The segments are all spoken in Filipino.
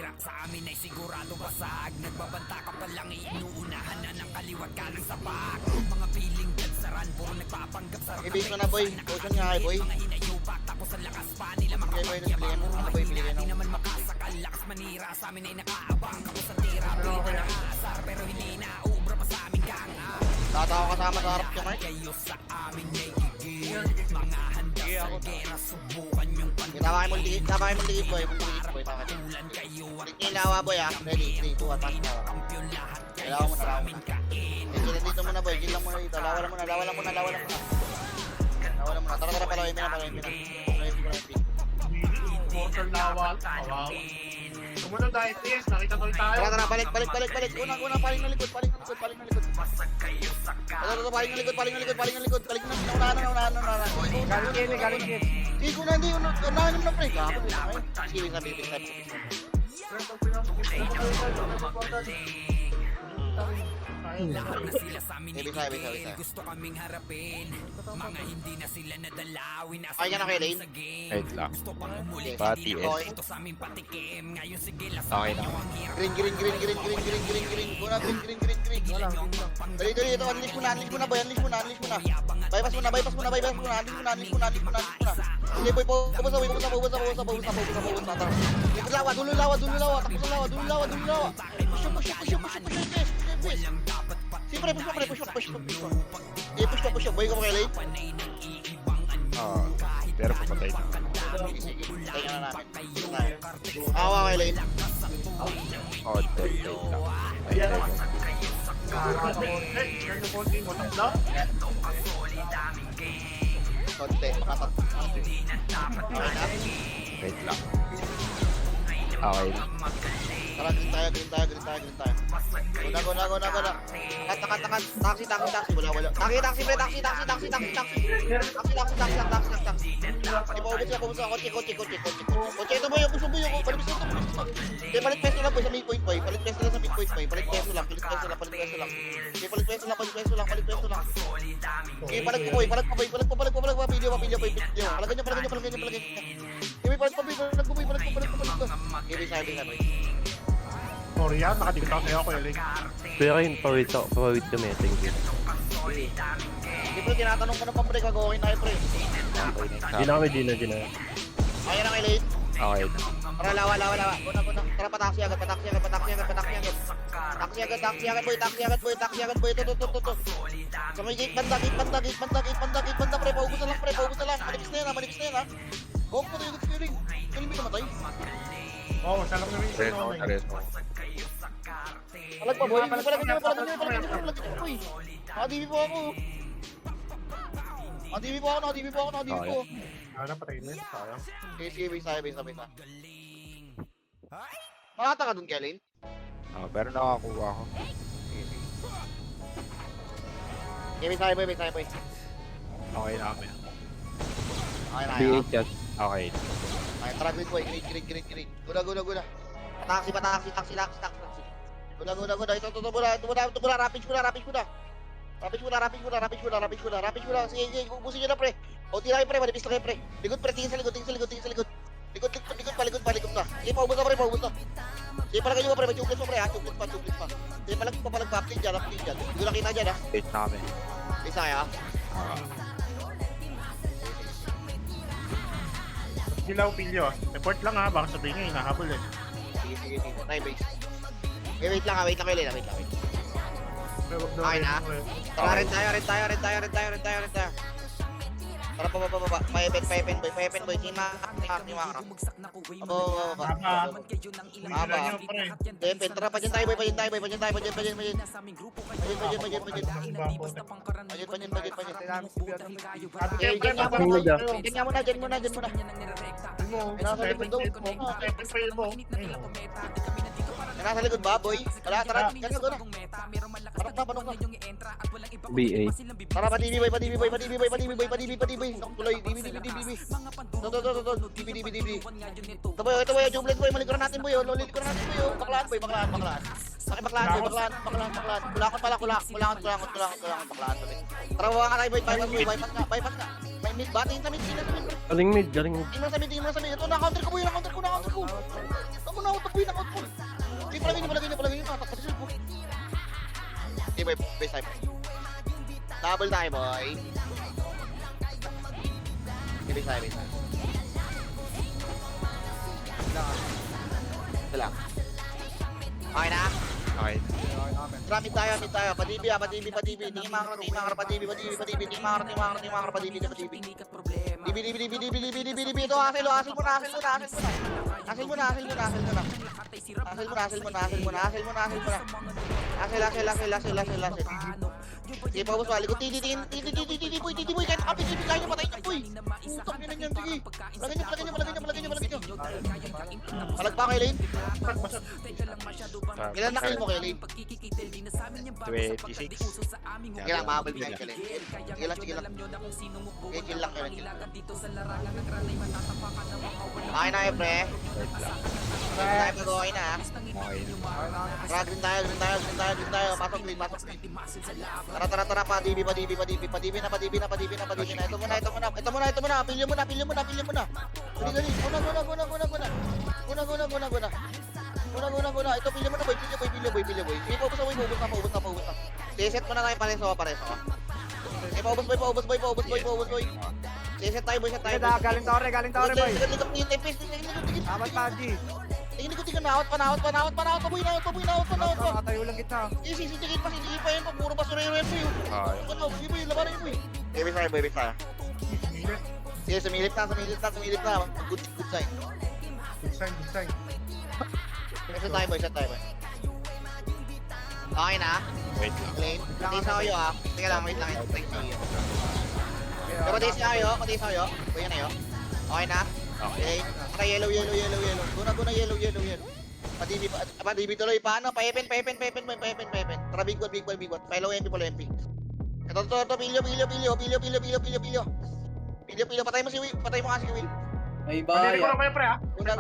Tira sa amin ay sigurado basag. Nagbabanta ka palang inuunahan na ng kaliwat kaling sapak. Mga piling gansaran, puro nagpapanggap sa I-base mo na boy. Potion nga kay boy. mga hinayupak, tapos ang lakas pa nila Okay boy, nag-play mo. Ano boy, bili Di kayo naman makasakal, lakas manira sa amin ay nakaabang. Ako sa tira, pwede na aasar, pero hindi na ubra pa sa amin kang Tatawa kasama sa harap niya, Mark. kayo sa amin ay gigil. Mga handa sa gera, subukan yung Tawakay mo ligid, tawakay mo ligid boy. Boy, tawakay. pagkulan kayo at Click niya yung lawa boy ah. Ready, 3, 2, atas na. kampiyon lahat kayo Kailangan mo na sa lawa. amin kain. Chill dito muna boy, chill lang muna dito. Lawa lang muna, lawa lang muna, lawa lang muna. Lawa lang muna. Tara, tara, palawin mo na, palawin mo na. Palawin mo na. Portal na awal. Sumunod tayo, Tis. Nakita tuloy tayo. Tara, tara, balik. Unang, paling na likod. Tara, paling na likod. Balik na, naunahan. Galing Ken. Hindi ko na, unahan naman na pre. Sige, sabi. Lahat na sila sa amin Bisa. ikigil. Gusto kaming harapin. Mga hindi na sila nadalawin. Nasa Ay, yan na kayo, Lane? sa game. Wait lang. Gusto pang umulit. Pati, Hindi eh. na ito sa amin patikim. Ngayon sige, Okay lasahan na. nyo ang hirap. Green. Una, green. Dali, ito. Unleash mo na, boy. Unleash mo na. Bypass mo na. Unleash mo na. Sige, boy. Pabasa. Tara. Likod lawa, dulo lawa. Tapos ang lawa. Push. Sige, pre, push. Sige, push. Boy, ko kay late. Pero papatay na. Sige. Tayo na namin. Awa kay late. Oh, dead lang. Ay, dead. Turn the ball team. Walang lang. Konti, makatat. Okay na. Wait lang. Okay. Tara, green tayo. Guna. Kat. Taxi. Wala. Taxi, pre. Taxi. Di ba, ubos na. Kotse. Kotse, ito boy. Puso. Palit peso lang boy sa midpoint boy. Palit peso lang. Palit peso lang. Okay, palit peso lang. Okay, palit ko boy. Palit pa. Pilyo. Palagyan niya. Okay, palit ko. Okay, sabi na boy. Sorry yan, nakadikit ako sa'yo, Kuya Link. Pero yun, pawit kami. Thank you. Hindi pre, tinatanong ko na pa pre, gagawin tayo pre. Di na kami, di na. Kaya na kay late. Okay. Tara, lawa. Guna. Tara, pataksi agad. Taksi agad boy. Ito. Sa may gate banda pre, paubos na lang. Manipis na yan ha. Huwag mo tayo nag-steering. Kailan may namatay? Oo, siya lang namin Res mo. Palag pa boy, palagyan niyo boy. Nakadibi po ako. Nakadibi po. Ano, patayin mo yun. Sayang. Sige, bisa. Makata ka dun, Kellen? Pero nakakuha ako. Sige, bisa boy. Okay namin. Okay na. B8 yan. Okay. Ay, tara, green boy. Green. Guna. Taxi. Guna. Ito muna. Rapid muna. Sige. Ubusin nyo na, pre. O, tira kayo, pre. Manipis na kayo, pre. Likod, pre. Tingin sa likod. Likod na. Sige, paubos na. Sige, palagay nyo pa, pre. May chuklit pa, pre, ha. Chuklit pa. Sige, palag pa. Update dyan. Hindi ko nakita dyan, ha. Wait namin. Isa, ha. Dilaw, Pilyo. Report lang ha, baka sabihin nyo, hinahabol eh. Sige. Time base. Wait lang, kayo, Lena. Pero wag daw Okay na? kayo. Tara, rin tayo. Tara, pa. Paepen, boy. Tima ka. Aba. Aba. Nyo, pre. Depen, tara, pa dyan tayo, boy. Pa dyan. Panyan. Okay, dyan muna. Ano mo, Nasa step likod daw. and fail mo. Step and fail mo. Nasa likod ba, boy? Tara, dyan ka, guna. Panok na. B8. Tara, pa-TV, boy. Tuloy, DB. Ito, boy, jublet, boy. Malikuran natin, boy. Baklaan. Baklaan. Kulangan, baklaan. Tara, huwag ka tayo, boy. Bypass ka. May mid ba? Tingin sa mid. Galing mid. Tingin mo sa mid. Ito, na-counter ko, boy. Tapoy, knock-out mo. Hindi, palagay niyo. Nakatakot siya po. Hindi, boy, base time. Double tayo, boy. Base time. Ito lang. Okay na? Okay. Tara, mid tayo. Padibi. Tingin makro, padibi. Tingin makro, padibi. Dibi. Ito, hasil mo na. Hasil. Sige, pabos pa. Likod, titi, boy. Kahit nakapit, kaya niya patayin niya, boy. Putak niya na niyan, sige. Palagay niyo. Palagpa kay Lane. Kailan na kill mo kay Lane? 26. Sige lang, mahabal tayo kay Lane. Sige lang. Okay, kill lang. Okay na, pre. Tayo mag-okay na. Okay. Tara, green tayo. Pasok green. Tara, padibi na. Ito muna. Pilyo muna. Dali. Guna. Ito, pilyo muna, boy. Sige, paubos na. Reset muna tayo, pareso. Sige, paubos, boy. Reset tayo, boy. Galing tore, boy. Ligod. Amat Paji. Tingin ko naot pa, boy. Nakatayo lang kita. Sige pa yun, puro basurero yan, boy. Okay. Sige, boy, labanan yun, boy. Baby tayo. Sige, sumilip na. Good sign. Good sign. Set tayo, boy. Okay na? Wait lang. Lane, pati sa kayo, ha? Teka lang, wait lang. Pati sa kayo. Kuya na yun. Okay na? Okay. Lane, saka yellow. Guna, yellow. Padibi tuloy. Paano? Paepen. Tara, big one. Follow MP. Ito, pilyo. Pilyo, patay mo nga si Will. May Pwede ko na kayo, pre, ha? Guna.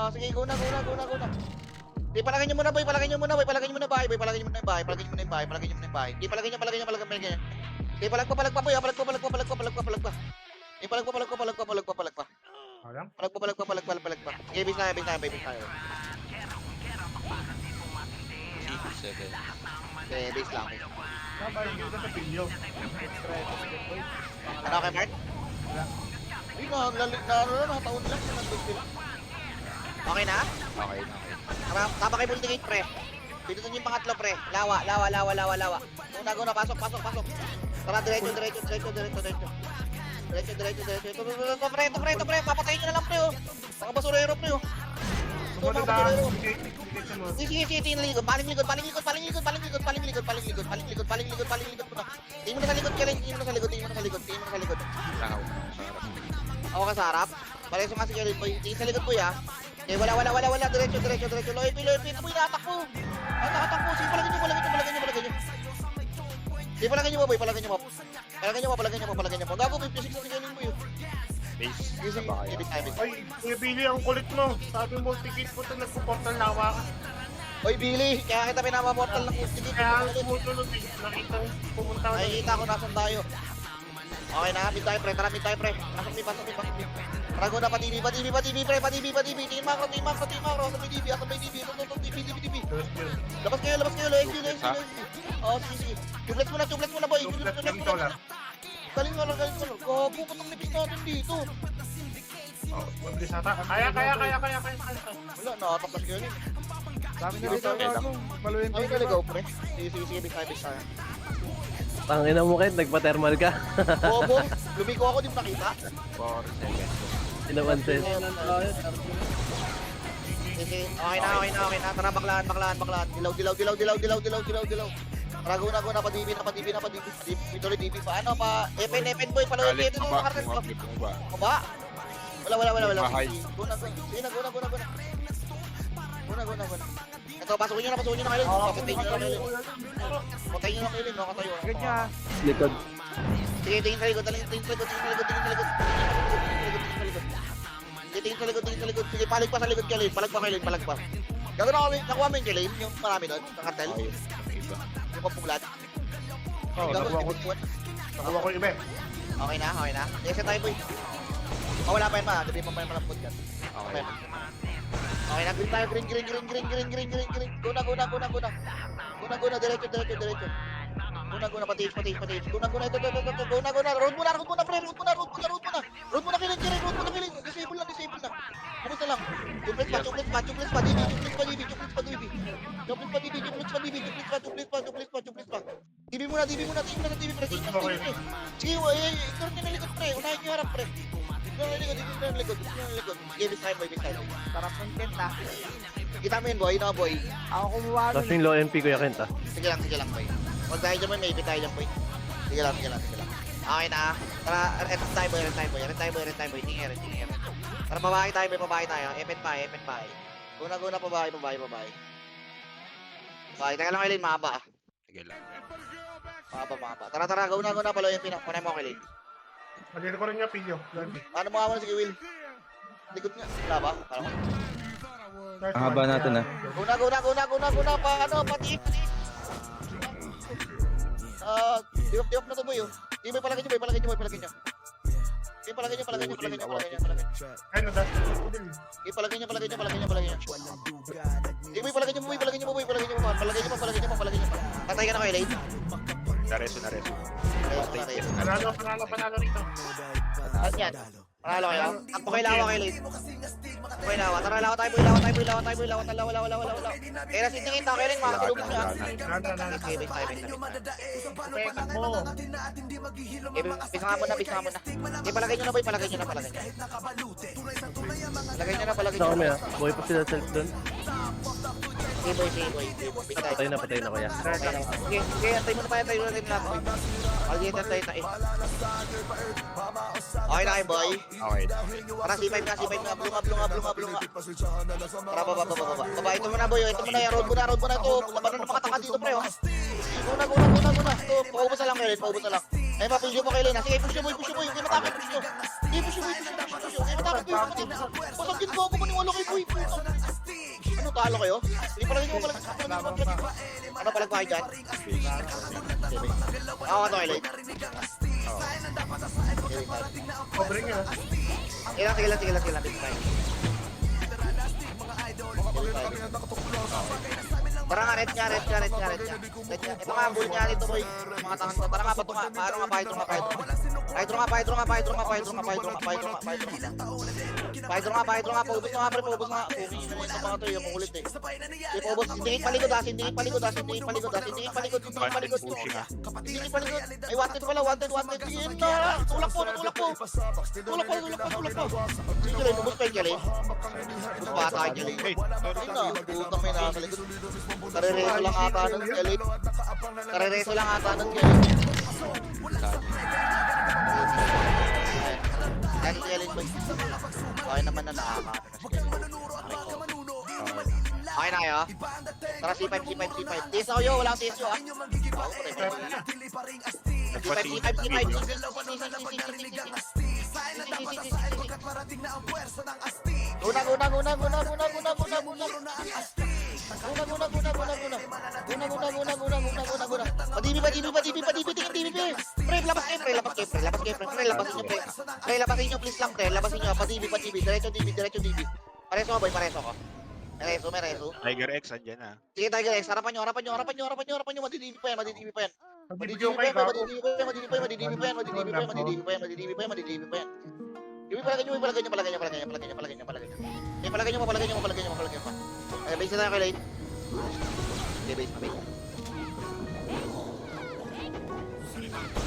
Oh, sige, guna. Di, palagay niyo muna, boy. Palagay niyo muna yung bahay. Di, palagay niyo. Di, palagpa, boy. Palagpa. Di, palagpa. Alam? Palagpa. Okay, base na. Seven. Okay, base lang. Sabay, yung sa pilyo. Ano, okay, Mark? Ay, nakataon lang. Okay na? Okay. Tama kay Multigate, pre. Dito yung pangatlo, pre. Lawa. Guna, pasok. Tara, diretso. Ito, pre. Papatayin nyo na lang, pre, oh. Mga basurero, pre, oh. Ito, Sumunod mga basurero. na. Sige, tingin likod. Paling likod muna. Tingin mo na sa likod. Tao. Ako ka sa harap. Pareso nga si Kelly, boy. Tingin sa likod, boy, ha. Okay, wala. Diretso. Loipi. Ito, boy, natakbo. Sige, palagay nyo. Sige, palagay nyo, boy. Palagay nyo mo. Gago, 56 na si Kelly, boy. Base. Sige. Saba kayo. Ibig tayo. Ay, Kuya Billy, ang kulit mo. Sabi mo, tikit po ito nagpo-portal lawa ka. Oy, Billy, kaya kita pinamamortal ng Multigate. Kaya sumusunod eh. Nakita pumunta ko. Nakikita ko nasan tayo. Okay na, mid tayo, pre. Pasok mi. Trago na, padibi, pre. Tingin makro. Asa may DB. DB. Labas kayo. Loes. Oh, sige. Tubelets mo na, boy. Galing nga. Gago, patang nipis natin dito. Oh, mabilis ata. Kaya. Wala, nakatapas kayo rin. Dami na dito, gago. Maluin Ay, kaligaw, pre. Sige, big tayo. Tangina mo, Ken, nagpa-thermal ka. Bobo, lumiko ako, di mo nakita. 4 seconds. Inawan ses. Sige, okay na. Tara, baklaan. Dilaw. Tara, guna, padibi. Tuloy, DB pa. Ano pa? Epen, boy. Palawan Galit dito mo ng ba? kartel ko. Kumapit mo ba? Ba? Wala. Bahay. Guna. Sige na, guna. Guna. Ito, pasukin nyo na kayo. Patayin nyo na kayo. Nakatayo. Ganyan. Likod. Sige, tingin sa likod. Tingin sa likod. Sige, palig pa sa likod kay Lane. Palag pa. Gagawin na kami, nakuha mo yung kay Lane, yung marami doon, sa kartel. Okay. Iba. Yung papulat. Oo, nakuha ko yung iba. Okay na. Sige, tayo, boy. Wala pa yun, ma. Sabi pa pa yung malambot yan. Okay. Okay, nag-green tayo. Green. Guna. Diretso. Guna, patis. Guna, ito. Guna. Road muna, pre. Road muna, kilid. Disable na. Pumunta lang. Chuplis pa, DB. Chuplis pa. DB muna, pre. Sige, ignore nyo na likod, pre. Unahin nyo harap, pre. Ignore na likod. Sige, bis time, boy. Sarap ng tent ah. Kita mo yun, boy. No, boy. Ako kumuha nun. Tapos yung low MP Kuya Kent ah. Sige lang, boy. Huwag tayo dyan, boy. Maybe tayo dyan, boy. Sige lang. Okay na. Tara, red time, boy. Tingin. Tara, babae tayo. Epet pa. Guna, babae. Okay, teka lang, Kailin. Mahaba. Sige lang. Mahaba. Tara. Guna. Palo yung pinak. Kunay mo, Kailin. Nandito ko rin niya, Pilyo. Paano mo sige, Will? Likod nga. Wala ba? Parang Ang haba natin, ah. Guna. Paano? Pati. Diop na to, boy. Di ba palagay nyo. Ay, nadas ko din. Palagay nyo. Di ba palagay nyo, boy. Palagay nyo pa. Patay ka na kayo, Lane. Nareso. Panalo rito. At yan. Panalo kayo. Ang pakailawa kayo, Lane. Tara, lawa tayo, boy. Lawa. Kaya na sitingin tayo kayo, Lane. Makakilubos nyo. Nanda. Okay, base tayo. Peka mo. Bisa nga muna. Di palagay nyo na, boy. Palagay nyo na. Sa kami ah. Buhay pa sila self doon. Sige, boy. Bisa tayo. Patay na Kuya. Sige, antay mo na pa. Tayo. Pag-iintan tayo. Okay na kayo, boy. Okay. Tara, C5 nga. Blunga. Tara, baba. Baba, ito muna, boy. Ito muna, road muna ito. Labanan ng mga taka dito, pre, oh. Guna. Ito, paubos na lang, Ay, mapilyo mo, Kailin. Sige, push nyo, boy. Hindi matake, push nyo. Hindi, push nyo. Hindi matake, boy. Pasagin ko ako maniwala kay boy. Ano, talo kayo? Hindi palagay nyo. Ano palag pa kayo dyan? Ako ka to, Kailin. Cobre nga. Sige lang. Tara nga, red nga. Ito nga, bull nga nito, boy. Mga tangan ko. Tara nga, pato nga. Paano nga, pa hydro nga. Paubos nga, pre. Paubos nga. Ito mga to, yung kukulit eh. Paubos. Sindingin paligod. Sindingin paligod. Ay, wanted pala. Sige na. Tulak po. Sige lang, ubos pa yung Kelly. Ubos pa ata yung Kelly. Sige na, putang may nasa likod. Karireso lang ata nun, Kelly. Dahil Kelly, boy. Okay naman na nakaka. Okay na kayo? Tara, C5. TS ako wala akong TS ah. Guna. Padibi. Tingin. Pre, labas kayo. Labasin nyo, please lang, pre. Labasin nyo. Padibi. Diretso DB. Pareso ko, boy. May reso. Tiger X, andyan na. Sige, Tiger X. Harapan nyo. Madidimi pa yan. Madidimi pa yan. Yung palagay nyo. Ay, base na tayo kay Lane. Okay, base na.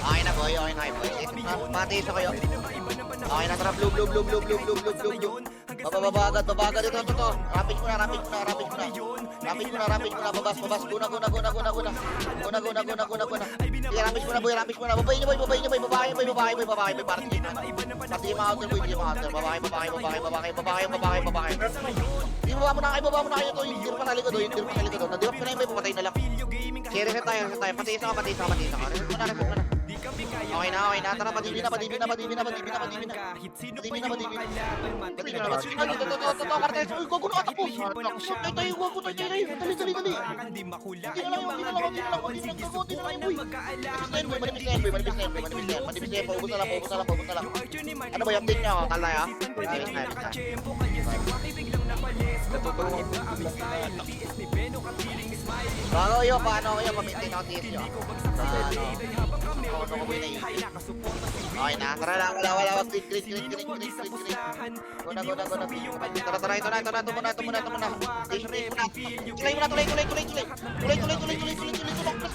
Okay na, boy. Mati isa kayo. Okay na, tara. Blue. Baba agad ito. Rapid muna. Babas. Guna. Sige, rapid muna, boy. Babayin nyo, boy. Babae. Pati yung mga outer, boy. Babae. Di baba mo na kayo to. Yung tiro pa sa likod. Nadiwap ko na yung boy. Papatay na lang. Sige, reset tayo. Pati isa ka. Reset muna. Okay na. Tara, padibi na. Cartel. Uy, gogo na katakbo. Tayo, gogo na. Dali. Hindi na lang, boy. Manipis na yan. Paubos na lang. Ano ba, update nyo ako? Kalay, ha? Natutulungan ko. Bago yun, paano kayo? Pamitin ako TS nyo. Ano ko ba yun na okay na, tara lang, wala. Green. Go na. Tara, ito muna. Tuloy. Tulak ko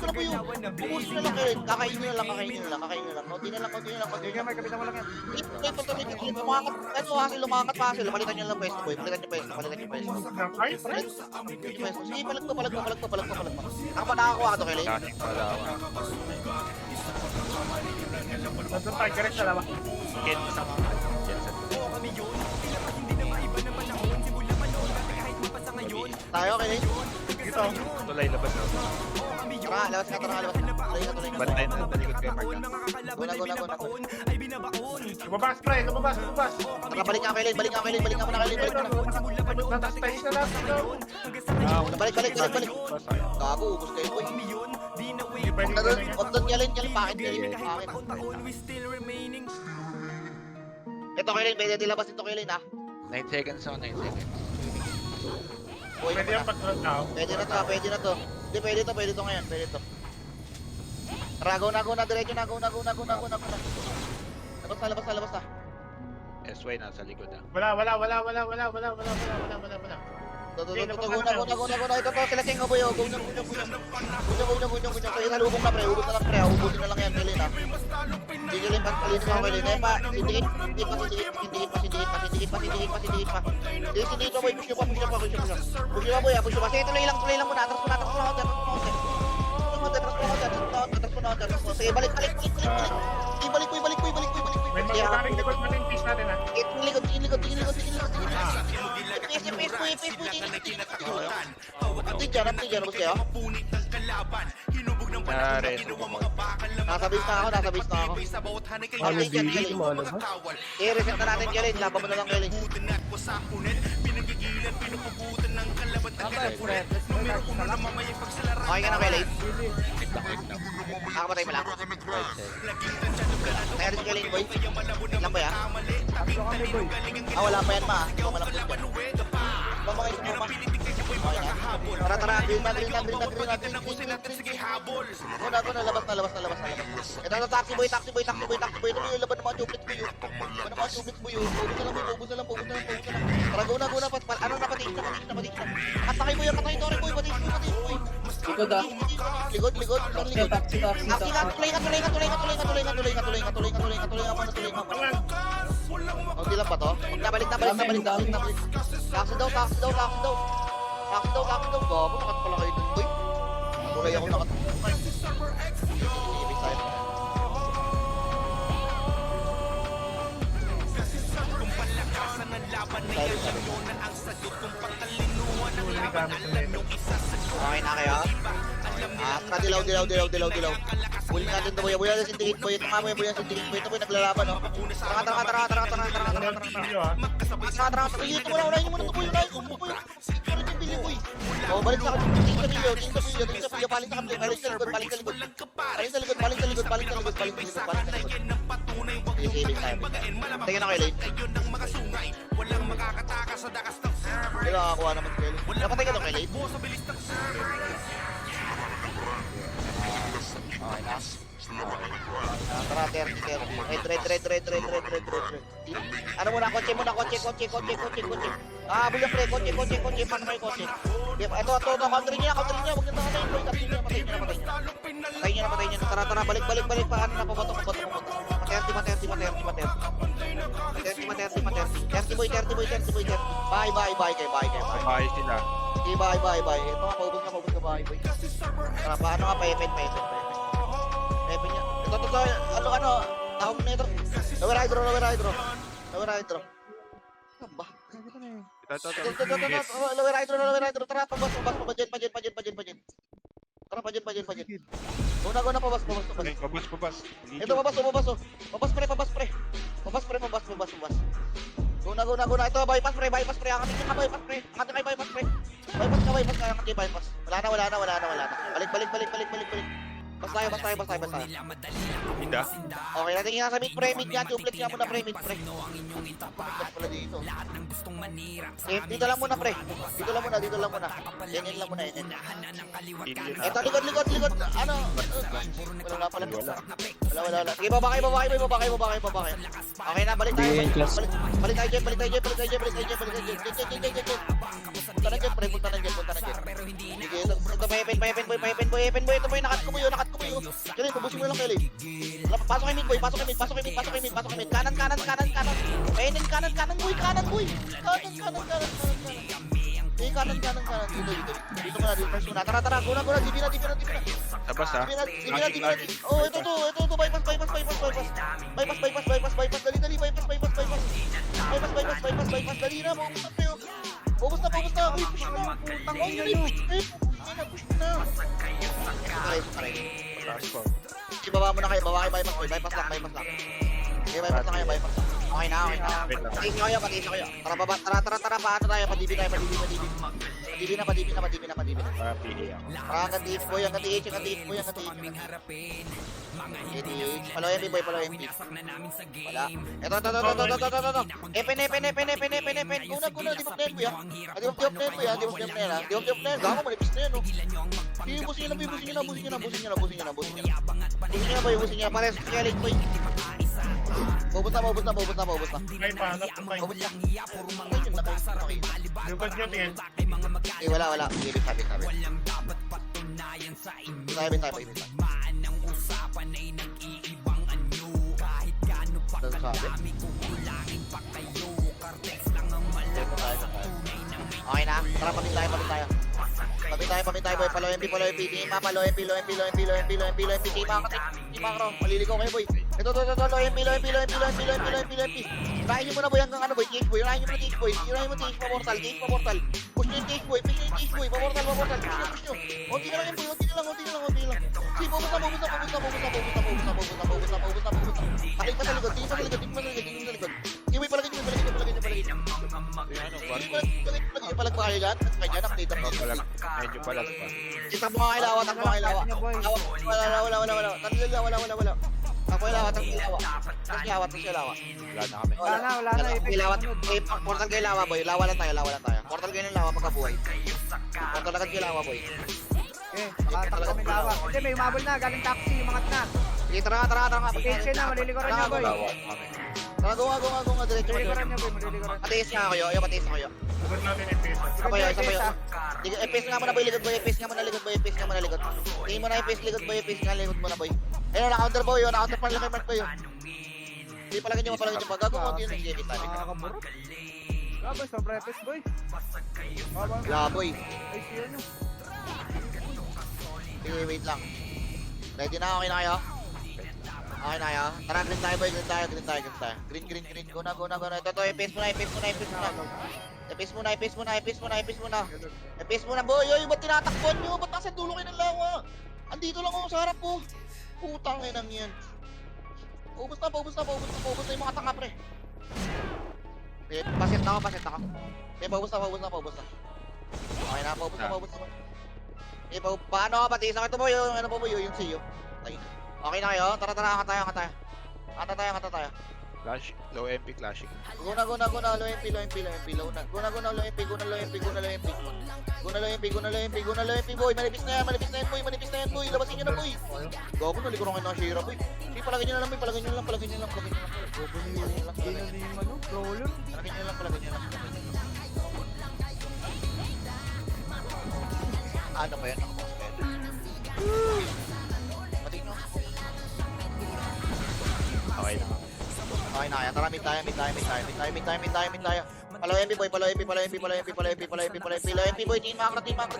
na po yun. Ubus na lang kayo. Kakainin na lang. Konti na lang. Sige, may kapitan mo lang yan. Lumakat pa sila. Balikan nyo lang pwesto, boy. Balikan nyo pwesto. Ay, pre. Sige, palag pa. Ako pa nakakuha ka to, Kelly. Kasing palawa. Nandun tayo, correct na lang. Ken, kasama ka. Jensen. Tayo, Kelly. Dito. Tulay, labas na. Tara, labas ka. Tuloy na. Bantay na, talikod kayo, Mark. Go na. Lumabas, pre. Lumabas. Tara, balik ka muna, Kelly. Balik ka muna. Natas na lang. Balik. Gago, ubus kayo, boy. Hindi pwede ka na yan. Huwag doon, Kelly. Bakit, Kelly? Bakit? Ito, Kelly. Pwede dilabas ito, Kelly, ha? 9 seconds ako, 9 seconds. Boy, Pwede yung pag-run now. Pwede na to. Hindi, pwede to ngayon. Tara, go na. Diretso na. Go na. Labas na. SY nasa likod ah. Wala. Go na. Ito, sila King Oboy, go na. Kaya nalubong na, pre. Ubus na lang yan, Kelly, ha? Sige, Lin, palinis ako, Kelly. Nepa, sindikit pa. Sige, boy. Push nyo pa. Push nyo pa. Sige, tuloy lang muna. Atras mo na ako dyan. Sige, balik. Balik. May magkakaring likod natin yung piece natin ha. Tingin likod. Anti dyan, boss kayo? Nareto ko mo. Nasa base na ako. Ano, Billy, lumalabas? Reset na natin, Kelly. Laban mo na lang, Kelly. Okay ka na, Kelly? Nakapatay mo lang. Kaya rin si Kelly, boy. Lang ba yan? Tatlo kami, boy. Wala pa yan, ma. Ikaw malapit yan. Mamangay sa mama. Okay na. Tara. Green na. Go na. Labas na. Ito, taxi boy. Ito yung laban ng mga chuplit mo yun. Ubus na lang. Tara, go na. Ano na, patiis na. Katakay mo yan, patiis boy. Likod. Taxi. Tuloy nga muna. Kunti lang ba to? Balik. Taxi daw. Gabo, nakat pala kayo dun, boy. Kulay ako nakat. Ibig tayo. Okay na kayo? Dilaw. Bulin natin ito, boy. Boy, sindigit, boy. Ito nga, boy. Ito, boy, naglalaban, no? Tara. Video ha. Ito mo na, unahin mo na ito, boy. Oh, balik sa akin. Tingin sa video. Paling sa likod. Sige, ibig tayo. Tingin na kayo, late. Hindi nakakakuha naman kayo. Napatay ka to kay late? Okay na. Tara, 30. Red. Ano muna, kotse. Bulas pre, kotse. Paano kayo kotse? Ito, country niya. Huwag niyo na patayin, boy. Patayin niya. Tara, balik. Paano na, pabato. Materti. 30 boy. Bye. Bahay sila. Okay, bye. Ito nga, paubos ka, bye. Tara, paano nga, pa-epin niya. Ito, ano, tawag na ito. Lower hydro. Ano ba? Ito. Lower hydro. Tara, pabas. Pajen. Tara, pajen. Una, pabas. Pabas. Ito, pabas. Pabas, pre. Guna. Ito, bypass, pre. Angatin ka, bypass, pre. Bypass. Wala na. Balik. Bas tayo. Mida. Okay, natin nga sa mid pre, mid nga, duplex nga muna pre, mid pre. Duplex pala dito. Dito lang muna pre. Dito lang muna. Yan lang muna, yan. Eto, likod. Ano? Wala pala. Wala. Sige, baba kayo. Okay na, balik tayo. Balik tayo, Jen. Punta na Jen, pre. Punta na Jen. Sige, ito, paipin, boy. Ito, boy, nakat ko mo yun. Kelly, pubusin mo lang, Kelly. Pasok kay mid, boy. Pasok kay mid. Kanan. Kanan, boy. Kanan. Eh, kanan. Dito ka na, first muna. Tara. Guna. Dibi na. Labas ha. Dibi na. Oh, ito. Bypass. Dali, bypass. Dali na, Ubus na. Uy, push na. Tangong yun, push na. Pare. Ibaba mo na kayo, bypass lang. Okay, bypass lang kayo. Okay na. Patisin kayo. Tara, paano tayo? Padibi. Padibi na. Para PA ako. Hanggang tiis boy. Palo MP boy. Wala. Ito. Epen. Guna, di ba boy ha? Di ba Gago, malipis na yan, no? Busin niya na. Pares, Kelly, boy. Maubos na. Ay, paano? Lugod nyo, Tien. Eh, wala. Ibig sabi. Sabi. Okay na, tara pamit tayo. Pamit tayo boy, palo MP, tima, palo MP, tima ka, maliligaw kayo boy. Ito, lo MP. Rahin nyo muna boy hanggang ano boy, cage boy, rahin nyo pa mortal. Push nyo yung cage boy, pa mortal. Push nyo. Unti na lang. Sige, bubus na. Takik pa sa likod, tingin pa sa likod. Sige boy, palagay nyo. Palagay kayo dyan, nakita mo. Medyo palag pa. Kita mo nga ilawa. Wala. Ako ilawa. Tapos ilawa. Wala na kami. Wala na. Ilawa. Portal kayo ilawa, boy. Lawa lang tayo. Portal kayo ng lawa pagkabuhay. Portal agad kayo ilawa, boy. Okay, nakatakot kami lawa. Hindi, may umabol na. Galing taxi, umangat na. Sige, tara. Pagkensya na, malilikuran niya, boy. Lawa kami. Tara, go nga. Diretso. Malilikuran niya, boy. Malilikuran. Patiis nga kayo. Patiis na kayo. Lugod natin yung pesa. Isa pa yun. Epis nga muna boy, likod boy. Tingin mo na epis, likod boy. Likod mo na boy. Ayun, na-counter boy. Na-counter pa lang boy. Hindi palagay nyo. Gago mo yun. Sige, kita. Nakakaburot. Wala, boy. Sobra epis, boy. Wala boy. Ay, siya nyo. Sige, wait lang. Ready na? Okay na kayo? Tara, green tayo boy. Green. Go na. Ito, epis muna. Boy, ba't tinatakbuhan nyo? Ba't nasa dulo kayo ng lawa? Andito lang ako sa harap po. Putang inang yan. Paubos na yung mga tanga, pre. Paset na ako. Paubos na. Okay na, paubos na. Paano ka pati? Sakit mo yung, ano po yung CEO. Okay na kayo? Tara, kata tayo. Clash. Low MP clashing. Guna, low MP. Guna, low MP, boy. Malipis na yan, boy. Labasin nyo na, boy. Gago, nalikuran kayo ng Shira, boy. Sige, palagay nyo na lang. Hindi na yung ano, brawler. Palagay nyo lang. Ano ba yan? Pati nyo. Okay na kaya. Tara, mid tayo. Palo MP boy. Palo MP boy. Team macro. Team macro.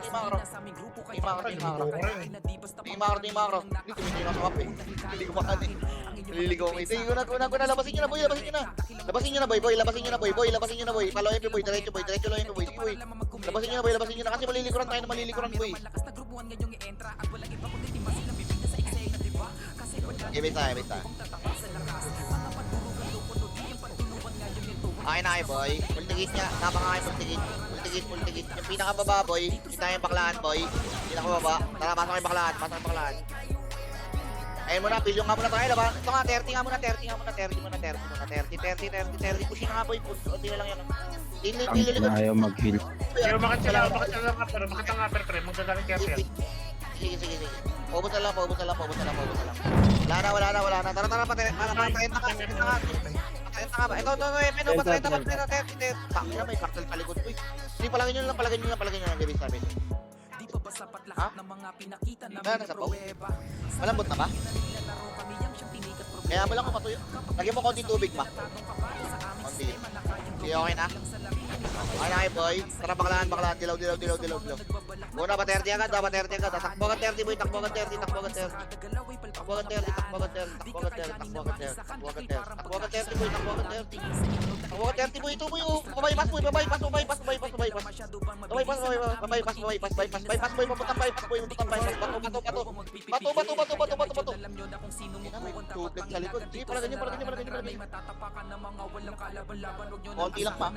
Hindi tumingin ako sa map eh. Hindi ko makali. Naliligaw ko. Sige, guna. Labasin nyo na boy. Labasin nyo na boy. Palo MP boy. Diretso low MP boy. Sige boy. Labasin nyo na. Kasi malilikuran tayo boy. Ibig tayo. Okay na kayo, boy. Multigate niya. Napakakay multigate. Yung pinakababa, boy. Kita yung baklaan, boy. Pinakababa. Tara, pasok kayo baklaan. Ayun muna, pilyo nga muna tayo. Laban. Ito nga, 30 nga muna, 30 nga muna, 30 muna, 30. Pushing nga boy, unti na lang yan. Pili likod. Ayaw mag-heal. Pero bakit sila nga pero bakit ang upper pre? Magagaling kaya siya. Sige. Paubos na lang. Wala na. Tara, patay na ka. Ito, patay na. Tangina, may cartel palikod ko. Hindi, palagay nyo lang, gabi sabi. Di pa ba sapat lahat ng mga pinakita na Nasa pau? pruweba? Malambot na ba? Laro kami yang siyang tinikat problema. Kaya mo lang kung matuyo. Lagyan mo konti tubig pa. Konti. Sige, okay na. Okay na kayo, boy. Tara, baklaan. Dilaw. Muna, pa 30 agad. Takbo agad 30, boy. Takbo agad 30. Takbo agad 30, boy. Ito, boy. Pabaypas, boy. Pabaypas. Pabaypas, boy. Papuntang bypass, boy. Bato. Tubig sa likod. Sige, pala ganyan. Konti lang pa.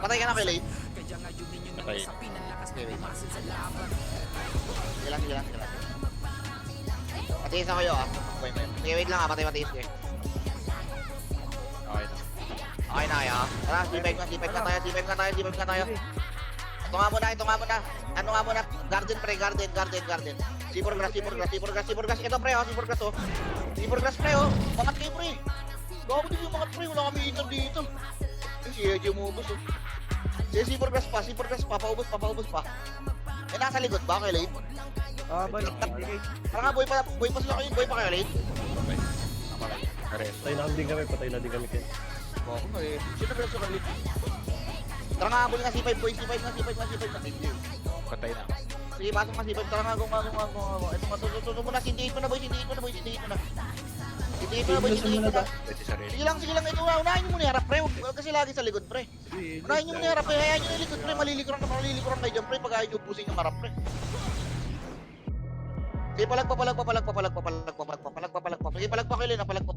Patay ka na kay Lane. Patay. Okay, wait. Sige lang. Matiis na kayo ah. Sige, wait lang ah. Patay-matiis kayo. Okay na. Okay na kayo ah. Tara, C5 na tayo. Ito nga muna. Ano nga muna? Garden pre, garden. C4 grass. Ito pre oh, C4 grass oh. C4 grass pre oh. Mangat kayo pre. Gawa din yung mangat pre. Wala kami hitam dito. Si Eji umubos oh. C4 grass pa. Paubos pa. Eh, nasa likod ba kayo late? Boy. Sige. Tara nga, boy pa sila kayo. Boy pa kayo late? Okay. Nakalay. Kares. Patay na din kami Ken. Oo, eh. Sino ba sa kalit? Tara nga, habol nga C5 boy. C5 na. Patay na. Sige, pasok nga C5. Tara nga, gong. Ito nga, tututo mo na. Sindihin mo na boy. Sindihin mo na. Pwede sa rin. Sige lang. Ito nga, unahin nyo muna yung harap pre. Huwag kasi lagi sa likod pre. Unahin nyo muna yung harap pre. Hayaan nyo na yung likod pre. Malilikuran kayo dyan pre. Pag ayaw nyo ubusin yung harap pre. Sige, palag pa. Sige, palag pa kayo Lane. Palag pa.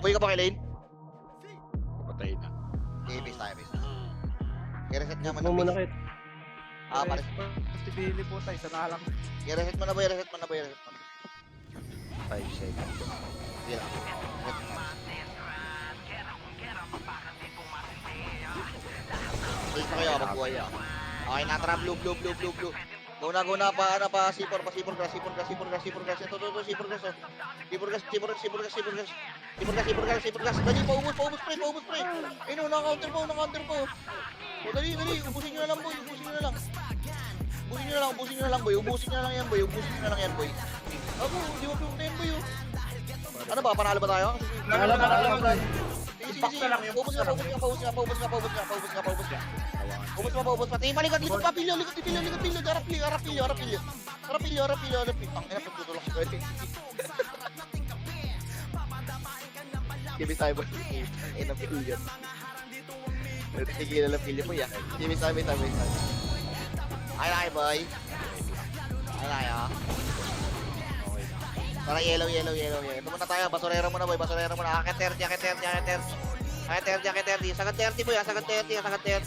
Boy ka pa kay Lane? Patay na. Okay, base tayo. I-reset nga Mo muna Ken. pares. Tibili po tayo. Sana lang. I-reset mo na boy. 5 seconds. Sige lang. Base na kayo, magbuhay ah. Okay na, tara, blue. Go na, pa C4 grass. Ito, C4 grass. Dali, paubos pre. Ayun, na-counter po. O, dali, ubusin nyo na lang, boy. Ubusin nyo na lang yan, boy. Ako, di ba pinunta yan, boy, oh. Ano ba, panalo ba tayo? Panalo. Sige. Impact na lang yung Paubos nga. Paubos pa. Tingin malikot pa. Pilyo. Harapilyo. Ang ina, pagtutulak ko ito. Kibis tayo ba? Ang ina, pilyo. Sige na lang pilyo mo yan. Kibis tayo. Ay, boy. Ay, ah. Tara, yellow. Ito muna tayo. Basurero muna, boy. Akit 30. Sagad 30, boy. Sagad 30, boy. Basag na yan, boy. Basag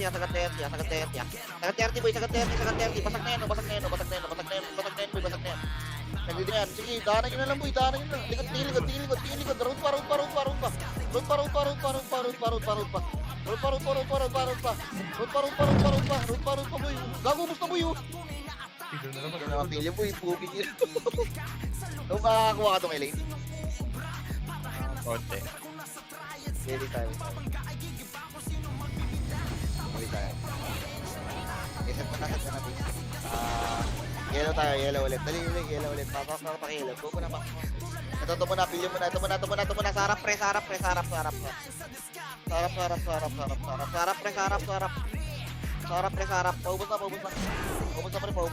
na yan. Nagdito yan. Sige, daanan nyo na lang, boy. Likod. Road pa. Boy. Gagubos na, boy, oh. Ito naman pilyo, boy. Pubig yun. Kung makakakuha ka itong Elaine. Konti. Ready tayo. Set na, please. Yellow tayo, yellow ulit. Dali, yellow ulit. Papakilap. Go na ba? Ito muna, pilyo muna. Ito muna. Sarap, pre. Sarap. Paubos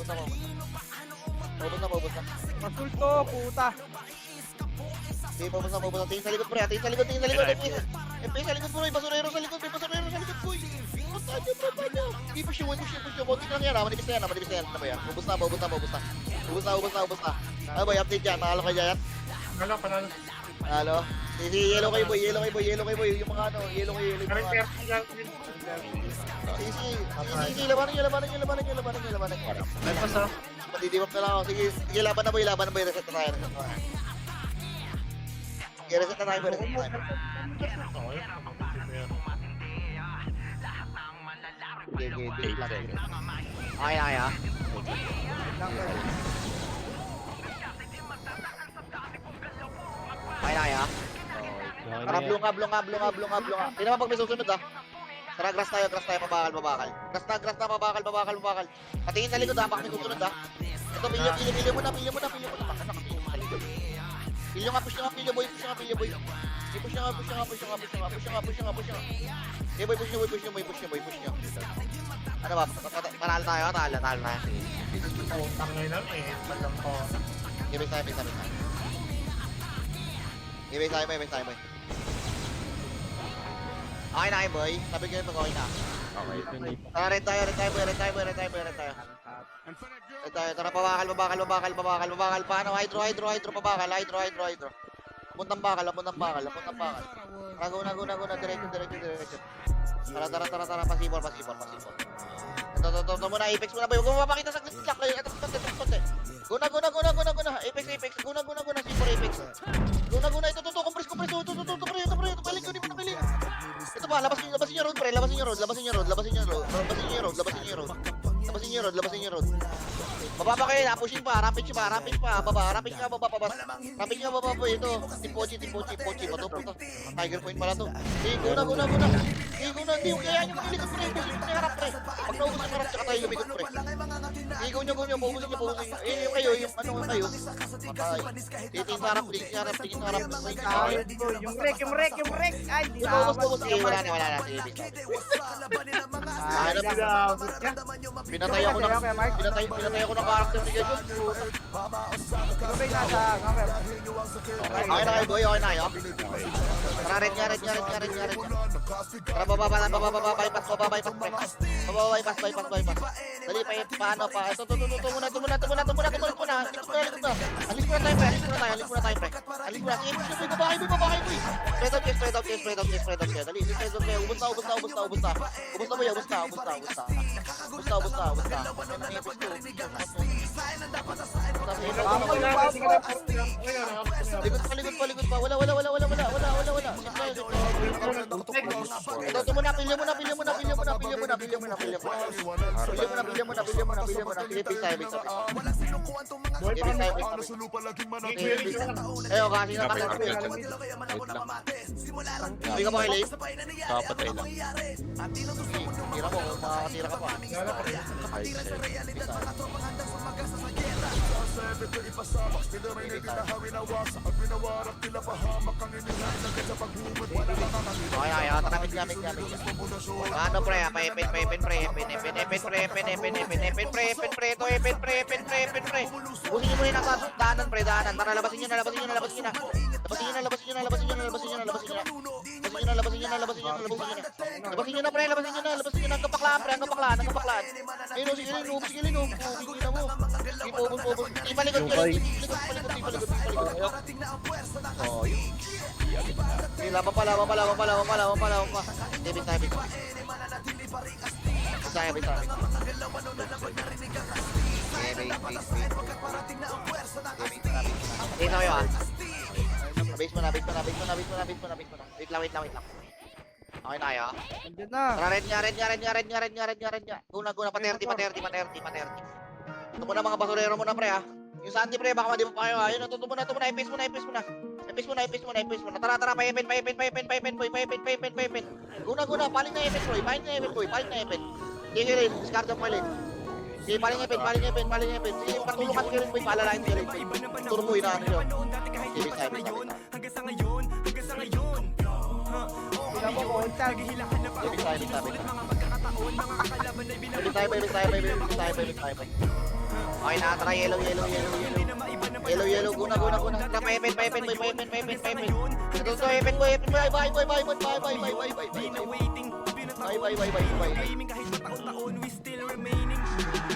na. Masulto, puta. Sige, paubos na. Tingin sa likod, pre. Tingin sa likod. FPS sa likod, bro. Basurero sa likod, boy. Tayo. Push you. Konti lang yan, manipis na yan. Ano ba yan? Ubus na. Ano ba, update yan? Nakalo kayo dyan? Panalo. Halo. Sige, yellow kayo boy, yellow kayo boy, yellow kayo boy. Yung mga ano, yellow kayo, yung Parang mga ano. 30 lang. Sige, labanan nyo. May pas ah. Matitibap na lang ako. Sige, laban na boy, reset na tayo. Sige, reset na tayo. Okay, kaya. Kaya. Tara, blue nga. Hindi naman pag may susunod ah. Tara, grass tayo, pabakal. Grass na, pabakal. Patingin sa likod ah, baka may susunod ah. Ito, pilyo mo na. Baka nakapilyo sa likod. Pilyo nga, push nga, boy. Push nga. Push nga. Okay, boy, push nyo. Ano ba? Panalo tayo. Tangay lang eh. Malang ko. Ibig tayo. Okay na kayo, boy. Sabi ko yung pag okay na. Okay. Tara, red tayo. Tara, pabakal. Paano? Hydro, pabakal. Hydro. Puntang bakal. Tara, guna. Diretso. Tara. Pasipor. Ito muna, Apex muna, boy. Huwag mo mapakita sa glitch kayo. Ito, Guna. Apex. Guna. Sipor, Apex. Guna. Ito, compress. Ito, balik. Ito pa, labasin niyo road, pre. Labasin niyo road. Bababa kayo na, pushing pa, rampage pa, baba. Rampage ka, baba, boy. Ito, Pochi. Bato, puto. Tiger point pala to. Sige, guna. Hindi, kaya nyo makilikot, pre. Pushing pa harap, pre. Pag naubos yung harap, tsaka tayo lumikot, pre. Sige, gunyo. Paubusin nyo. Yung ano kayo. Patay. Tingin sa harap. Yung wreck. Ay, di na. Ubus. Sige, wala na. Sige, Pinatay ako ng karakter ni Gajon. Ikaw ba'y nasa camera? Okay na kayo, boy. Okay na kayo. Tara, red nga. Tara, baba, bypass, pre. Bypass. Dali, paano pa? Ito, muna. Alis muna tayo, pre. Sige, babae, boy. Straight out, chest. Dali, straight out, ubus na. Ubus Likod pa. Wala. Ito muna, pilyo muna. Pilyo muna. Sige, tayo. Boy, Ayo, kasi nakasal ko. Wait lang. Hindi ka makilay. Kapatay lang. Tira mo, makatira ka pa. Ay, sir. Okay, takapit gamit. Ano pre, pa-epin pre. Ubusin nyo muna yung nasa daanan pre. Tara, labasin nyo na. Labasin nyo na pre. Ang kapaklaan. Ayun, sige lino. Tingnan mo. Ibubos. Ipalikot. Oh, yun. Laban pa. David tayo. Dito kayo ah. Base mo na. Wait lang. Okay na kayo. Nandiyan na. Tara, red nga. Guna, pa-30. Ito muna mga basurero muna pre ha. Yung sa anti pre, baka madi mo pa kayo ha. Yun, ito muna. Ipis muna. Tara, pa-epin. Guna, paling na epin. Sige rin, discard mo rin. Sige, paling epin. Sige, patulungan ka rin boy, paalalain ka rin. Turbo na ano yun. Sige, sabi. Tingnan mo, kontag. Tayo. Okay na, tara, yellow. Guna. Tara, pa-epin. Ito, epin boy. Bye.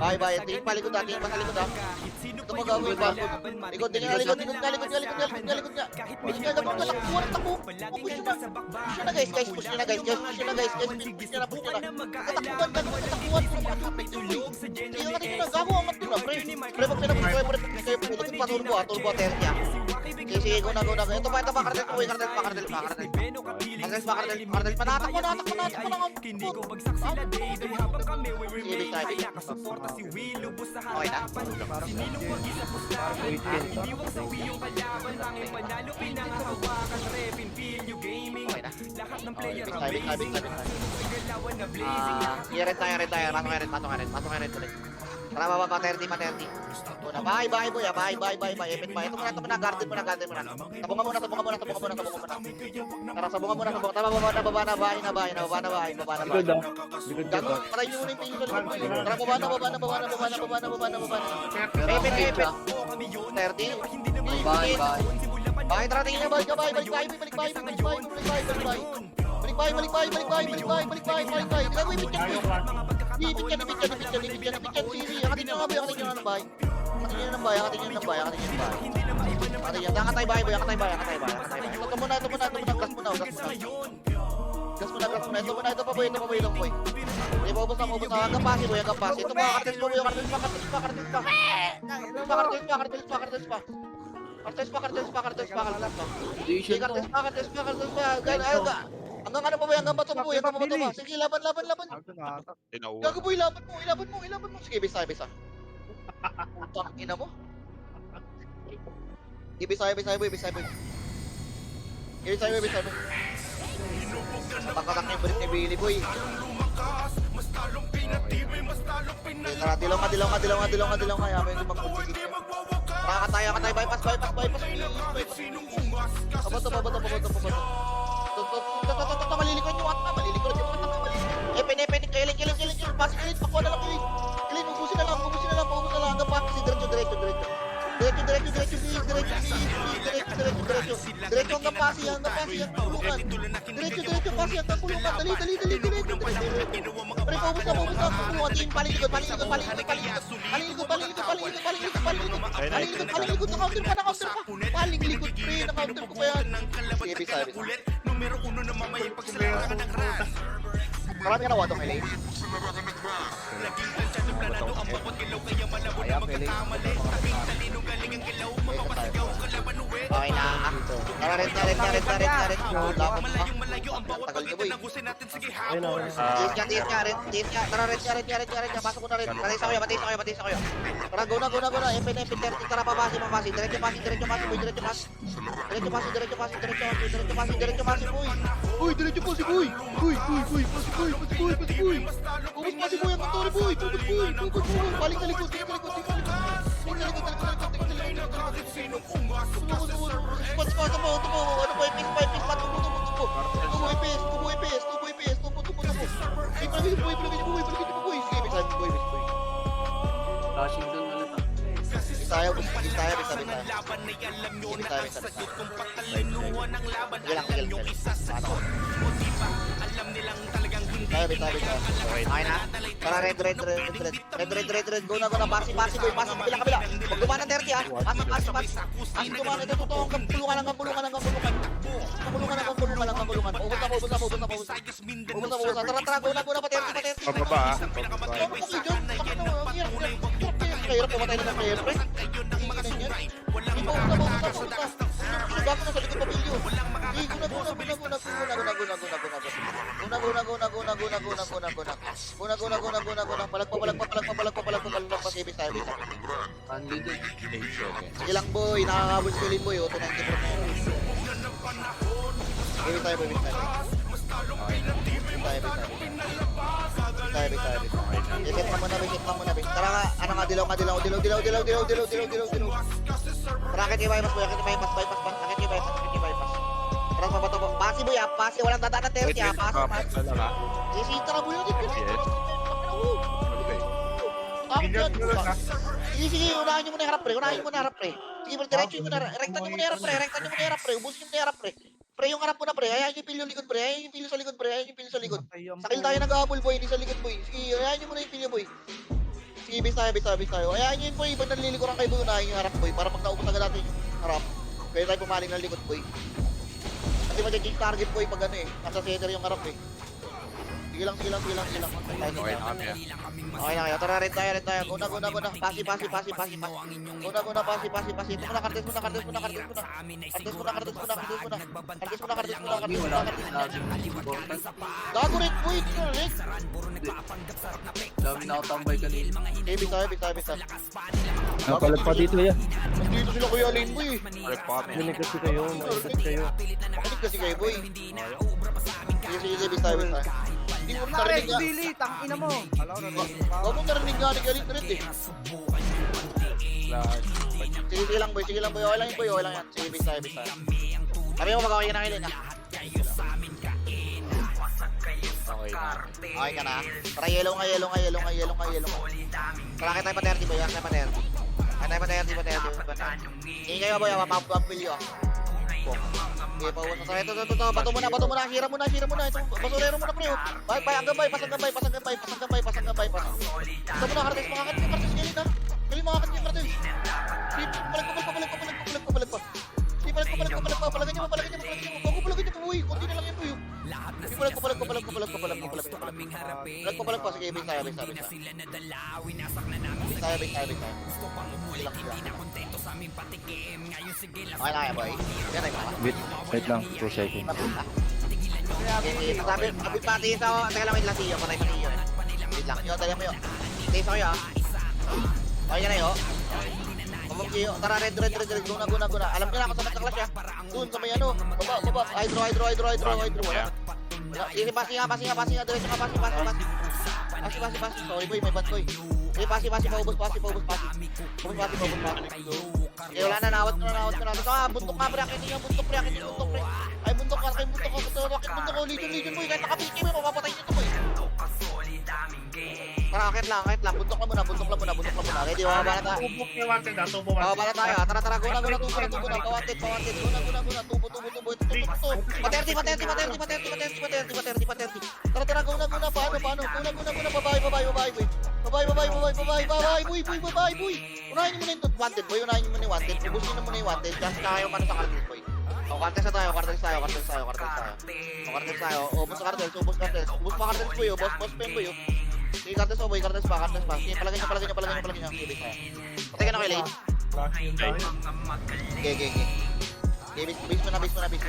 Bye. Tingin pa likod, tingin pa sa likod. Ito mo gagawin ba? Likod nga. Push nga, gabang ka, takbo. Push na guys. Push na. Katakbuhan. Hindi ka natin na, gago angat nila, pre. Pre, pag pinapush kayo, ito pa, turbo, tertia. Sige, go na. Ito pa, kartel pa. Panatak mo na. Okay na. Pasok rin tuloy. Tara, baba, pa-30. Una, bye, boy, bye. Epit ba? Ito muna, garden mo na. Tabungan muna. Tara, sabungan muna. Tara, baba na, bahay. Likod ah. Likod ka Gago, pa. patay nyo muna yung tingin sa likod mo. Tara, baba na. Epit. 30. Bye, tara, tingin na, balik. Gagawin, ibit yan. Ibit yan. Akatin nyo ng bahay. Akatay bahay, boy. Ito muna. Gas muna. Ito pa, boy. Hindi, paubos na. Hanggang pasi, boy. Ito pa, kartel pa. Kartel pa. Hanggang ano pa, boy? Hanggang bato, boy. Sige, laban. Tinauwa. Gago, boy. Laban mo. Sige, bisa. Putang ina mo. Bisa, boy. Takatak yung balik ni Billy, boy. Tara, dilaw nga. Yaman yung magpagsigit. Pakakatay, bypass. Pabato. Malilikod yung atma. Epin. Kiling. Pass, pakuha na lang, Kiling, ubusin na lang. Hanggang pa, kasi diretso. Diretso hanggang pasi, hanggang kulungan. Diretso pasi hanggang kulungan. Dali. Pre, paubos na. Kulungan, team, palikod. Palikod, na-counter pa. Palikod, pre, na-counter ko pa yan. Sige, bisa. Marami ka na wato kay Lane. Okay na. Tara, red. Dapat pa. Tagal ka, boy. Tiis ka, red. Tara, red. Pasok ko na red. Patay sa kayo. Tara, go na. Epin. Tara, papasi. Diretso pasi, boy. Diretso pasi, boy. Uy, diretso pasi, boy. Uy. Ubus pasi, boy. Ang motor, boy. Ubus, boy. Balik sa likod. Spot mo. Ano ba, ipis, tubo. Tubo, ipis. Boy. Sige, bisa, boy. Flashing doon ulit. Bisa. Bisa. Okay na. Tara, red. Go na. Pasi, boy. Pasi, kabila. Huwag dumaan ng 30, ha. Pasi, dumaan. Ito, totoo. Hanggang pulungan. Paubos na. Tara, go na. Pa 30. Pababa. Mahirap pumatay na ng player, pre. Hindi pa ubos na. Gago na sa likod pamilyo. Guna. Palagpa. Sige, bisa. Sige lang, boy. Nakakabot si Lin, boy. Auto 90%. Sige, bisa, boy. Reset ka muna, Bing. Tara ka, ano nga, dilaw. Tara, akit yung bypass, boy. Tara, mabato mo. Pasi, boy, pasi. Walang dadaan na 30, pasi. Sisi, tara, boy. Sige, unahin nyo muna yung harap, pre. Sige, diretso nyo muna. Rektan nyo muna yung harap, pre. Ubusin nyo muna yung harap, pre. Pre, yung harap mo na, pre. Ayan yung pilyo likod, pre. Ayan yung pilyo sa likod, pre. Ayan yung pilyo sa likod. Patay ang Sakil tayo nag-aabol, boy. Hindi sa likod, boy. Sige, ayan yung muna yung pilyo, boy. Sige, base tayo. Ayan yun, boy. Pag nalilikuran kayo, boy, unahin yung harap, boy. Para pag naubos agad natin yung harap, pwede tayo pumaling ng likod, boy. Kasi mag-change target, boy, pag ano eh. Nasa center yung harap, eh. Sige lang. Okay na kami ah. Okay na kayo. Tara, red tayo. Guna. Pasi. Guna, pasi. Ito muna, kartes muna. Kami wala Gago, red, boy. Red. Dami nakatambay kanina. Okay, bisa. Nakalat pa dito yan. Nandito sila kuya Lane, boy. Balik pa kami. Makinig kasi kayo. Makinig kasi kayo, boy. Sige, bisa. Hindi mo Na red narinig nga. Billy, tangina mo. Alam ko Huwag mo narinig nga ni Galit red, eh. Sige lang, boy. Okay lang yan, boy. Sige, bisa. Sabi mo, mag-okay ka na kayo, ha? Okay na. Okay ka na? Tara, yellow nga. Tara, kaya tayo pa 30, boy. Kaya tayo pa 30. Hindi kayo, boy. Mapapapil yun. Sige, pauwas na tayo. Ito. Bato muna. Hira muna. Ito, basurero muna, pre. Pasang gambay. Ito muna, kartes. Mga kartes, galit, ha? Galit mga kartes yung kartes. Sige, palag pa. Sige, palag pa. Palagan niyo mo. Bago palagan niyo po, boy. Kunti na lang yan, boy. Sige, palag pa. Sige, base tayo. Okay na kaya, boy. Yan ay para. Wait lang, 2 seconds. Sabi pati sa... Teka lang, wait lang siyo. Patay. Wait lang. Yo, dali mo yo. Taste ako yo. Okay na yo. Pabog siyo. Tara, red. Guna. Alam niyo na ako sa nagka-clash ya. Doon sa may ano. Baba. Hydro. Wala. Sige, pasi nga. Diretso ka, pasi. Pasi. Sorry, boy. May bad, boy. Sige, pasi. Paubos, pasi. Okay, wala na. Nawat ko na. Ito ka, buntok ka, pre. Akin niyo, buntok, pre. Ay, buntok ka. Buntok ko. Legion, boy. Kahit nakapiki mo, mapapatay niyo ito, boy. Tara, akit lang. Buntok lang muna. Ready, bababa na tayo. Tubok ni Wanted ah, tubok Bababa na tayo. Tara. Guna. Pawanted. Tubo. Pa-30. Tara, guna. Paano? Guna. Babae, boy. Unahin niyo muna yung wanted, boy. Ubusin na muna yung wanted. Kasi kaya yung sa kartel, boy. Kartes tayo. Kartes tayo. Ubus kartes. Ubus pa kartes, boy. Boss pen, boy. Sige, kartes pa. Sige, palagay niyo. Sige, tayo. Patay ka na kay Lane. Flashing tayo. Okay. Okay, base mo na. Patay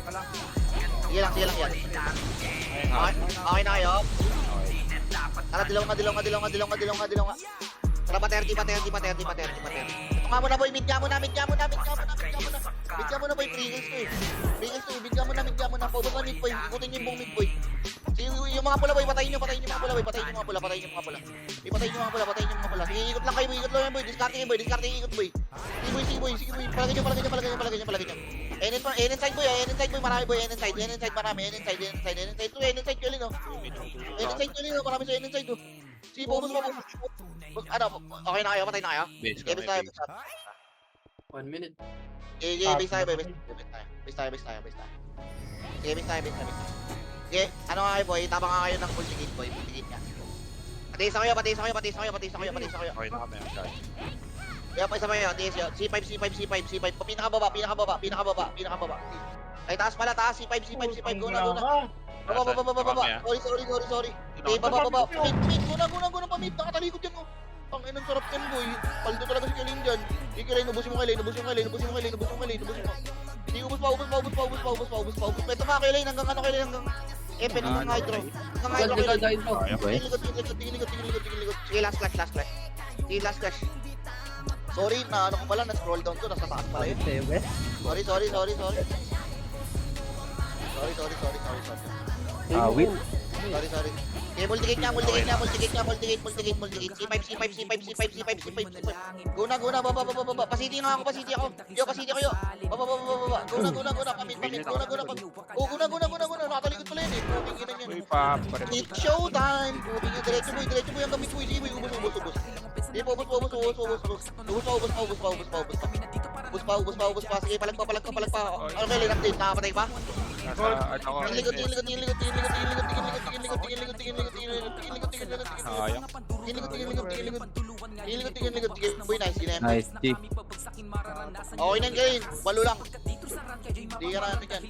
ka lang. Sige lang yan. Okay na kayo. Tara, dilaw nga. Tara, pa 30. Ito nga muna, boy. Mid ka muna. Mid ka muna, boy. Pre-kills to, eh. Mid ka muna. Paubos na mid, boy. Ikutin niyo yung buong mid, boy. Sige, yung mga pula, boy. Patayin niyo yung mga pula, boy. Patayin niyo yung mga pula. Sige, ikot lang kayo, boy. Ikot lang yan, boy. Discarding yan, boy. Ikot, boy. Sige, boy. Palagay niyo. End inside, boy. Marami, boy. End inside, marami. End inside ko, Lino. Marami sa end inside, oh. Sige, paubos. Ano, okay na kayo? Patay na kayo? Base Okay, kami. base tayo. 1 minute. Base tayo. Sige, ano nga kayo, boy? Tama nga kayo ng multi-gate, boy. Multi-gate nga. Patiis ako. Okay na kami. Kaya pa isa pa yun, C5. Pinakababa. Ay, taas, C5. Guna. Baba. Sorry. Okay, baba. Guna, pamit. Nakatalikod yan, oh. Ang inang sarap yan, boy. Paldo talaga si Kalin dyan. Sige, Kalin, ubusin mo. Sige, ubus pa. Ito nga, Kalin, hanggang ano, Kalin, hanggang... Epen, hanggang hydro. Dahil to. Okay. Tingin. Sige, last clash. Sorry, na ano ko pala, na-scroll down ko, nasa taas pala yun. Sorry. Wait. Sorry. Okay, multi-gate niya. C5. Guna, baba. Pasiti ako. Yo. Baba. Guna. Pamit. Guna. Nakatalikod pala yun, eh. Puming ina niyan. Uy, pa. It's showtime! Puming yun. Diretso, boy. Ang gamit, boy. Sige, boy. Ubus. Sige, ubus. Ubus pa. Sige, palag pa. Ano kayo, linap din, nakapatay pa? Nasa, ano ko, Tingin likod. sayang. Tingin likod. Sige, boy, nice, ginam. Nice, G. Okay na game, 8 lang. Hindi ka natin yan.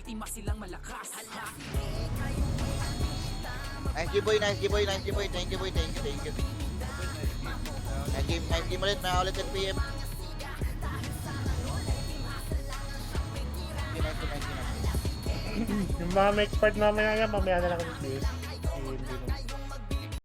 Nice boy. Thank you. Nice game ulit, may ulit 10 PM. Yung mga expert mamaya yan, mamaya na lang kami please. Hindi lang.